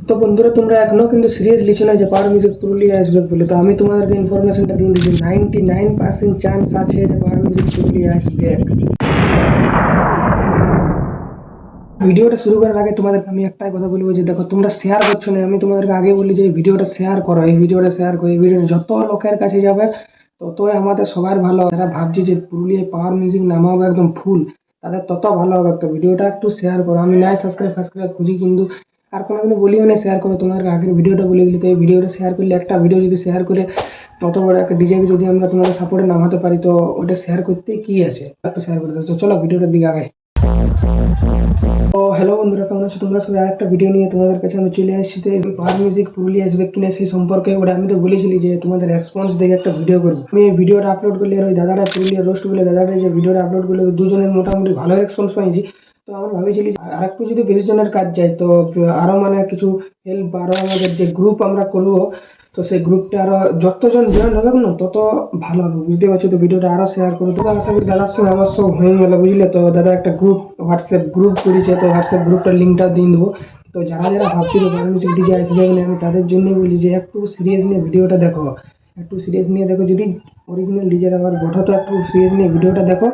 তো বন্ধুরা, তোমরা এখনো কিন্তু সিরিয়াস লিছো না যে পাওয়ার মিউজিক পুরুলিয়া আসবে বলে। তো আমি তোমাদেরকে ইনফরমেশনটা দিয়ে দিচ্ছি, 99% চান্স আছে যে পাওয়ার মিউজিক পুরুলিয়া আসবে। ভিডিওটা শুরু করার আগে তোমাদেরকে আমি একটাই কথা বলবো যে দেখো, তোমরা শেয়ার করছো না। আমি তোমাদেরকে আগে বলি যে এই ভিডিওটা শেয়ার করো, এই ভিডিওটা শেয়ার করো। এই ভিডিওটা যত লোকের কাছে যাবে ততই আমাদের সবার ভালো। যারা ভাবছে যে পুরুলিয়ায় পাওয়ার মিউজিক নামাবে একদম ফুল, তাদের তত ভালো হবে। তো ভিডিওটা একটু শেয়ার করো। আমি নাই সাবস্ক্রাইব খুঁজি, কিন্তু আর কোনোদিনও বলিও না শেয়ার করো। তোমাদেরকে আগের ভিডিওটা বলে দিলি, তো এই ভিডিওটা শেয়ার করলে, একটা ভিডিও যদি শেয়ার করে তত বড় একটা ডিজেকে যদি আমরা তোমাদের সাপোর্টে নামাতে পারি, তো ওটা শেয়ার করতে কি আছে, একটু শেয়ার করে দেবো। তো চলো ভিডিওটার দিকে আগে। তো হ্যালো বন্ধুরা, কেমন আছো তোমরা সবাই? আরেকটা ভিডিও নিয়ে তোমাদের কাছে আমি চলে আসছি। তো পাওয়ার মিউজিক পুরুলিয়া আসবে কিনা সেই সম্পর্কে ওটা আমি তো বলেছিলি যে তোমাদের রেসপন্স দেখে একটা ভিডিও করবো। আমি এই ভিডিওটা আপলোড করলে আর ওই দাদারা পুরুলিয়া রোস্ট বলে দাদারা যে ভিডিওটা আপলোড করলে দুজনের মোটামুটি ভালো রেসপন্স পাইছি। তো আমরা ভাবেছিলি আর একটু যদি বেশি জনের কাজ যায় তো আরো মানে কিছু হেল্প, আরো আমাদের যে গ্রুপ আমরা করবো, তো সেই গ্রুপটা আরো যতজন জয়েন হবে না তত ভালো হবে, বুঝতে পারছো? তো ভিডিওটা আরো শেয়ার করো। তো আশা করি দাদার সঙ্গে আমার সব হয়ে গেল, বুঝলে? তো দাদা একটা গ্রুপ, হোয়াটসঅ্যাপ গ্রুপ করেছে, তো হোয়াটসঅ্যাপ গ্রুপটার লিঙ্কটা দিয়ে দেবো। তো যারা যারা ভাবছিল পারমিশন ডিজে আসবে বলে, আমি তাদের জন্যই বলি যে একটু সিরিয়াস নিয়ে ভিডিওটা দেখো, একটু সিরিয়াস নিয়ে দেখো। যদি অরিজিনাল ডিজের আবার গঠো, তো একটু সিরিয়াস নিয়ে ভিডিওটা দেখো,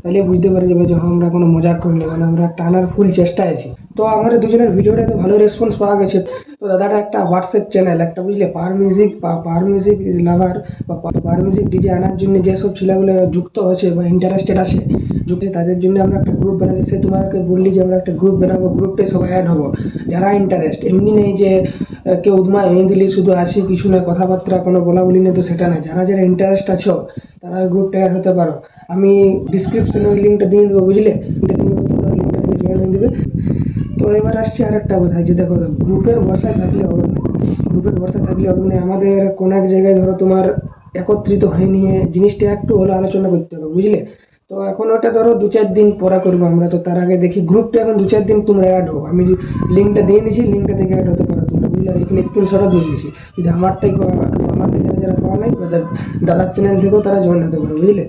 তাহলে বুঝতে পারা যাবে যে আমরা কোনো মজাক করিনি, মানে আমরা টানার ফুল চেষ্টায় আছি। তো আমাদের দুজনের ভিডিওটাতে ভালো রেসপন্স পাওয়া গেছে। তো দাদাটা একটা হোয়াটসঅ্যাপ চ্যানেল একটা, বুঝলে, পাওয়ার মিউজিক বা পাওয়ার মিউজিক লাভার বা পাওয়ার মিউজিক ডিজে আনার জন্য যেসব ছেলেগুলো যুক্ত হয়েছে বা ইন্টারেস্টেড আছে যুক্ত, তাদের জন্য আমরা একটা গ্রুপ বানাচ্ছি। সে তোমাদেরকে বললি যে আমরা একটা গ্রুপ বানাবো, গ্রুপটাই সবাই অ্যাড হবো যারা ইন্টারেস্ট। এমনি নেই যে কেউ উদমা এনে দিলি শুধু আসি কিছু না, কথাবার্তা কোনো বলা বলি নেই, তো সেটা না। যারা যারা ইন্টারেস্ট আছো তারা গ্রুপটা অ্যাড হতে পারো। আমি ডিসক্রিপশনে ওই লিঙ্কটা দিয়ে দেবো, বুঝলে? লিঙ্কটা দিয়ে দেবো, তোমরা লিঙ্কটা থেকে জয়েন হয়ে দেবে। তো এবার আসছে আর একটা কথা, যে দেখো, গ্রুপের ভরসায় থাকলে হবে না। গ্রুপের ভরসায় থাকলে হবে না। আমাদের কোন এক জায়গায় ধরো তোমার একত্রিত হয়ে নিয়ে জিনিসটা একটু হলো আলোচনা করতে হবে, বুঝলে? তো এখন ওটা ধরো 2-4 দিন পরে করবো আমরা। তো তার আগে দেখি গ্রুপটা এখন 2-4 দিন তোমরা অ্যাড হো। আমি লিঙ্কটা দিয়ে দিয়েছি, লিঙ্কটা থেকে অ্যাড হতে পারো তোমরা, বুঝলে? আর এখানে স্ক্রিনশটও দিয়ে দিয়েছি। যদি আমারটাই আমার থেকে যারা পাওয়া নাই বা দাদার চ্যানেল থেকেও তারা জয়েন হতে পারো, বুঝলে?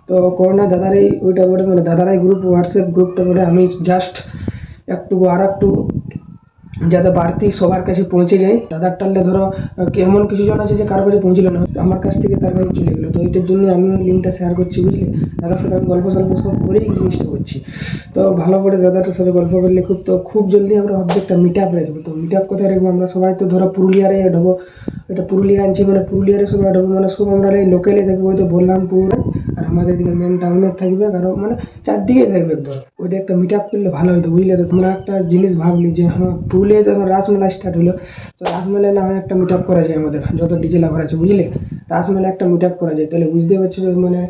তো করোনা দাদারাই ওইটা বলে, মানে দাদারাই গ্রুপ, হোয়াটসঅ্যাপ গ্রুপটা বলে। আমি জাস্ট একটু আর একটু যাতে বাড়তি সবার কাছে পৌঁছে যায়। দাদার টানলে ধরো এমন কিছু জন আছে যে কারো কাছে পৌঁছলো না, আমার কাছ থেকে তার কাছে চলে গেলো। তো ওইটার জন্য আমি ওই লিঙ্কটা শেয়ার করছি, বুঝলে? দাদার সাথে আমি গল্প সল্প সব করেই এই জিনিসটা করছি। তো ভালো করে দাদাটার সাথে গল্প করলে খুব জলদি আমরা ভাবছি একটা মিট আপ রাখবো। তো মিট আপ কোথায় রাখবো? আমরা সবাই তো ধরো পুরুলিয়ারে অ্যাড হবো। এটা পুরুলিয়া আনছি মানে পুরুলিয়ারে সব অ্যাড হবো, মানে সব আমরা এই লোকালে থাকবো। ওই তো বলরামপুর আর আমাদের এদিকে মেন টাউনে থাকবে, কারো মানে চারদিকে থাকবে। ধর ওইটা একটা মিট আপ করলে ভালো হতো, বুঝলে? তো তোমরা একটা জিনিস ভাবলি যে হ্যাঁ, পুরুলিয়ায় যখন রাসমেলা স্টার্ট হলো, তো রাসমেলায় না হয় একটা মিট আপ করা যায় আমাদের যত ডিজে লাভার আছে, বুঝলে? রাসমেলা একটা মিট আপ করা যায়, তাহলে বুঝতে পারছো যে মানে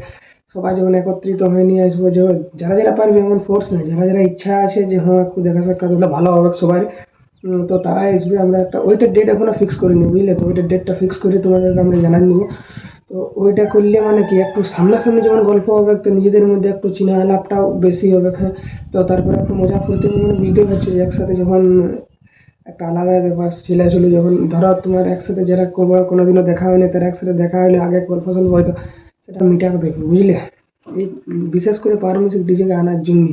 সবাই যখন একত্রিত হয়ে নিয়ে আসবো, যে যারা যারা পারবে, এমন ফোর্স নেই, যারা যারা ইচ্ছা আছে যে হ্যাঁ একটু দেখা সাক্ষাৎ হলে ভালো হবে সবাই, তো তারাই আসবে। আমরা একটা ওইটার ডেট এখনো ফিক্স করিনি, বুঝলে? তো ওইটার ডেটটা ফিক্স করে তোমাদেরকে আমরা জানান দেবো। তো ওইটা করলে মানে কি, একটু সামনাসামনি যেমন গল্প হবে, তো নিজেদের মধ্যে একটু চিনা আলাপটাও বেশি হবে, হ্যাঁ। তো তারপরে একটু মজা করতে হবে, মানে বুঝতে পারছো একসাথে যখন একটা আলাদা ব্যাপার। ছেলে ছিল যখন ধরো তোমার একসাথে যারা কোনোদিনও দেখা হয়নি, তারা একসাথে দেখা হলে আগে গল্প সল্প হয়তো, সেটা মিটা হবে, বুঝলে? এই বিশেষ করে পাওয়ার মিউজিক ডিজেকে আনার জন্য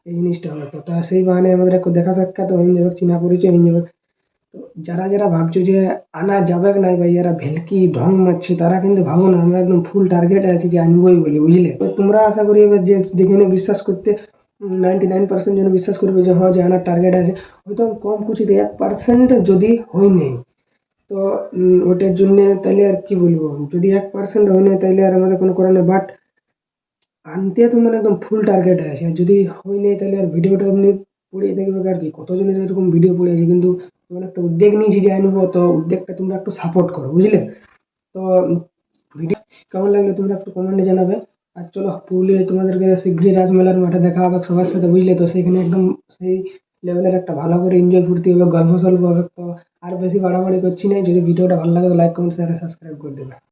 এই জিনিসটা হতো। তা সেই বাহানে আমাদের একটু দেখা সাক্ষাৎ হয়ে যাবে, চিনা পরিচয় হয়ে যাবে। তো যারা যারা ভাবছো যে আনা যাবে না ভাই, এরা ভেলকি ঢং মারছে, তারা কিন্তু ভাবো না, আমরা একদম ফুল টার্গেটে আছি যে আনবই বলি, বুঝলে? তো তোমরা আশা করি এবার যে যেখানে বিশ্বাস করতে 99% যেন বিশ্বাস করবে যে হ্যাঁ, যে আনার টার্গেট আছে। হয়তো কম কুচিতে 1% যদি হই নেই, তো ওটার জন্য তাইলে আর কি বলবো, যদি 1% হয় না তাইলে আর আমাদের কোনো করার নেই। বাট আনতে তো মানে একদম ফুল টার্গেটে আছে। আর যদি হয় নাই তাহলে আর ভিডিওটা এমনি পড়েই থাকবে। আর কি, কতজনের এরকম ভিডিও পড়ে আছে, কিন্তু তোমরা একটা উদ্যোগ নিয়েছি যে আনবো, তো উদ্যোগটা তোমরা একটু সাপোর্ট করো, বুঝলে? তো ভিডিও কেমন লাগলে তোমরা একটু কমেন্টে জানাবে। আর চলো, পুরুলিয়ায় তোমাদেরকে শীঘ্রই রাজমেলার মাঠে দেখা হবে সবার সাথে, বুঝলে? তো সেখানে একদম সেই লেভেলের একটা ভালো করে এনজয় ফুর্তি হবে, গল্প সল্প হবে। তো আর বেশি বাড়াবাড়ি করছি না, যদি ভিডিওটা ভালো লাগে তো লাইক কমেন্ট শেয়ার সাবস্ক্রাইব করে দেবে।